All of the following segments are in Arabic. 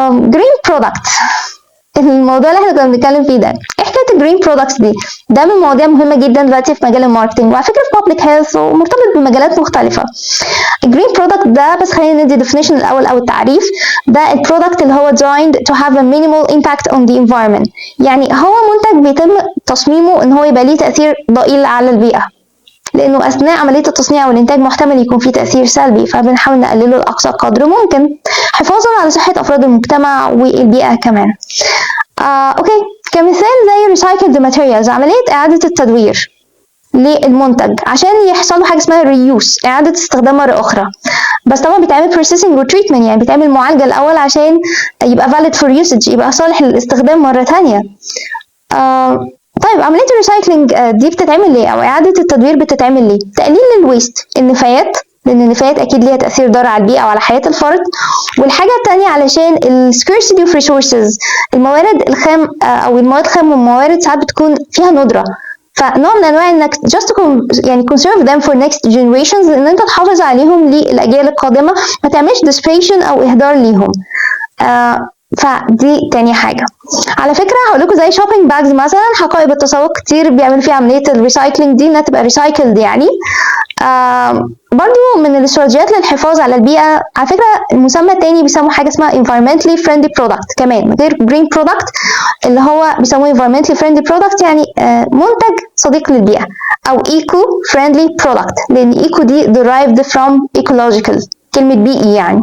جرين برودكت، الموضوع اللي احنا كنا بنتكلم فيه ده، ايه حكايه الجرين برودكتس دي؟ ده من المواضيع مهمه جدا دلوقتي في مجال الماركتنج، وعلى فكره في بابليك هيلث ومرتبط بمجالات مختلفه. الجرين برودكت ده، بس خلينا ندي ديفينيشن الاول او التعريف. ده البرودكت اللي هو designed to have a minimal impact on the environment، يعني هو منتج بيتم تصميمه ان هو يبقى ليه تاثير ضئيل على البيئه، لانه اثناء عمليه التصنيع والانتاج محتمل يكون فيه تاثير سلبي، فبنحاول نقلله لاقصى قدر ممكن حفاظا على صحه افراد المجتمع والبيئه كمان. اوكي، كمثال زي recycled materials، عمليه اعاده التدوير للمنتج عشان يحصل له حاجه اسمها reuse، اعاده استخدام مره اخرى، بس طبعا بيتعمل processing وتريتمنت، يعني بيتعمل معالجه الاول عشان يبقى valid for usage، يبقى صالح للاستخدام مره ثانيه. طيب عمليه الريسايكلينج دي بتتعمل ليه، او اعاده التدوير بتتعمل ليه؟ تقليل الويست، النفايات، لان النفايات اكيد ليها تاثير ضار على البيئه وعلى حياه الفرد. والحاجه الثانيه علشان السكيرسيتي اوف ريسورسز، الموارد الخام او المواد الخام والموارد ساعات بتكون فيها ندره، فنوع من انواع انك just يعني conserve them for next generations، ان انت تحافظ عليهم للاجيال القادمه، ما تعملش dissipation او اهدار ليهم. فدي تاني حاجه. على فكره هقول لكم زي شوبينج باجز مثلا، حقائب التسوق كتير بيعملوا فيها عمليه الريسايكلينج دي انها تبقى ريسايكلد يعني. برضو من الاستراتيجيات للحفاظ على البيئه، على فكره المسمى التاني بيسموه حاجه اسمها environmentally friendly product كمان غير green product، اللي هو بيسموه environmentally friendly product، يعني منتج صديق للبيئه، او eco friendly product، لان eco دي derived from ecological، كلمه بيئي يعني.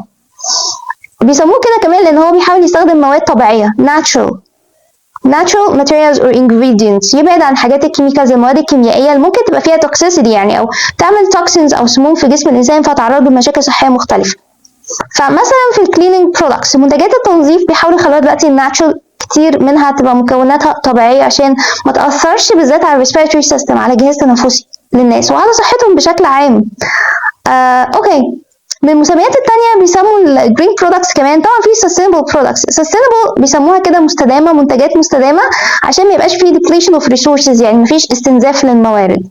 بيسموه كده كمان لان هو بيحاول يستخدم مواد طبيعيه natural materials or ingredients، يبعد عن حاجات الكيميكالز، المواد الكيميائيه اللي ممكن تبقى فيها toxicity يعني، او تعمل toxins او سموم في جسم الانسان فتعرضه لمشاكل صحيه مختلفه. فمثلا في الكليننج برودكتس، منتجات التنظيف بيحاولوا يخلوها دلوقتي الناتشرال، كتير منها تبقى مكوناتها طبيعيه عشان ما تاثرش بالذات على الريسبيراتوري سيستم، على الجهاز التنفسي للناس وعلى صحتهم بشكل عام. اوكي، من المسميات التانية بيسموا الجرين برودكتس كمان طبعا في sustainable products. sustainable بيسموها كده مستدامة، منتجات مستدامة، عشان ما يبقاش فيه depletion of resources، يعني مفيش استنزاف للموارد.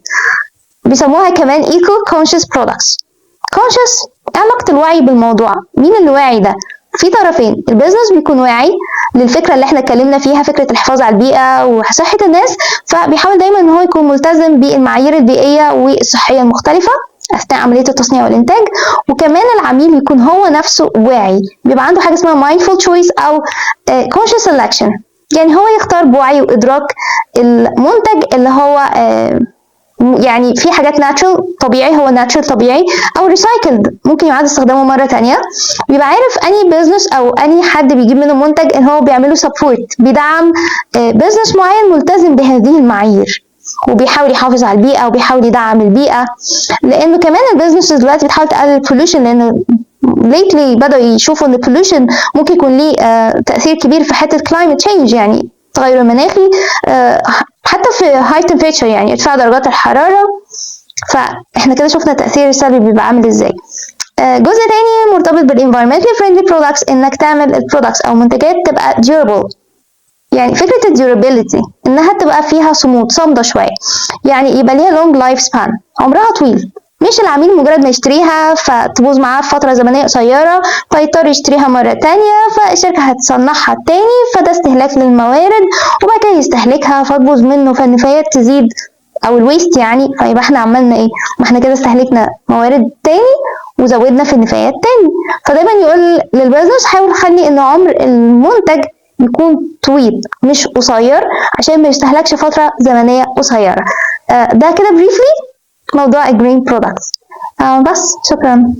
بيسموها كمان eco conscious products. conscious، علاقة الوعي بالموضوع، مين اللي واعي ده؟ في طرفين، البيزنس بيكون واعي للفكرة اللي احنا اتكلمنا فيها، فكرة الحفاظ على البيئة وصحة الناس، فبيحاول دايما ان هو يكون ملتزم بالمعايير البيئية والصحية المختلفة اثناء عمليه التصنيع والانتاج. وكمان العميل يكون هو نفسه واعي، بيبقى عنده حاجه اسمها mindful choice او conscious selection، يعني هو يختار بوعي وادراك المنتج اللي هو يعني في حاجات ناتشرال طبيعي، هو ناتشرال طبيعي، او ريسايكلد ممكن يعاد استخدامه مره ثانيه. بيبقى عارف اني بيزنس او اني حد بيجيب منه منتج ان هو بيعمله سبورت، بيدعم بيزنس معين ملتزم بهذه المعايير، وبيحاول يحافظ على البيئه وبيحاول يدعم البيئه. لانه كمان البيزنس دلوقتي بتحاول تقلل البوليوشن، لان ليتلي بدأوا يشوفوا ان البوليوشن ممكن يكون ليه تاثير كبير في حته كلايمت تشينج، يعني التغير المناخي، حتى في هاي تمبريتشر، يعني ارتفاع درجات الحراره. فاحنا كده شفنا التاثير السلبي بيبقى عامل ازاي. جزء تاني مرتبط بالenvironmentally friendly products، انك تعمل البرودكتس او منتجات تبقى durable، يعني فكرة الديورابيلتي انها تبقى فيها صامدة شوية، يعني يبقى ليها لونج لايف سبان، عمرها طويل، مش العميل مجرد ما يشتريها فتبوظ معاه في فترة زمنية قصيرة فيضطر يشتريها مرة تانية، فالشركة هتصنعها تاني، فده استهلاك للموارد، وبعد كده يستهلكها فتبوظ منه، فالنفايات تزيد او الويست يعني، فيبقى احنا عملنا ايه؟ ما احنا كده استهلكنا موارد تاني وزودنا في النفايات تاني. فدايما يقول للبيزنس حاول خلي ان عمر المنتج يكون طويل مش قصير، عشان ما يستهلكش فترة زمنية قصيرة. ده كده بريفلي موضوع الجرين برودكتس. بس شكرا.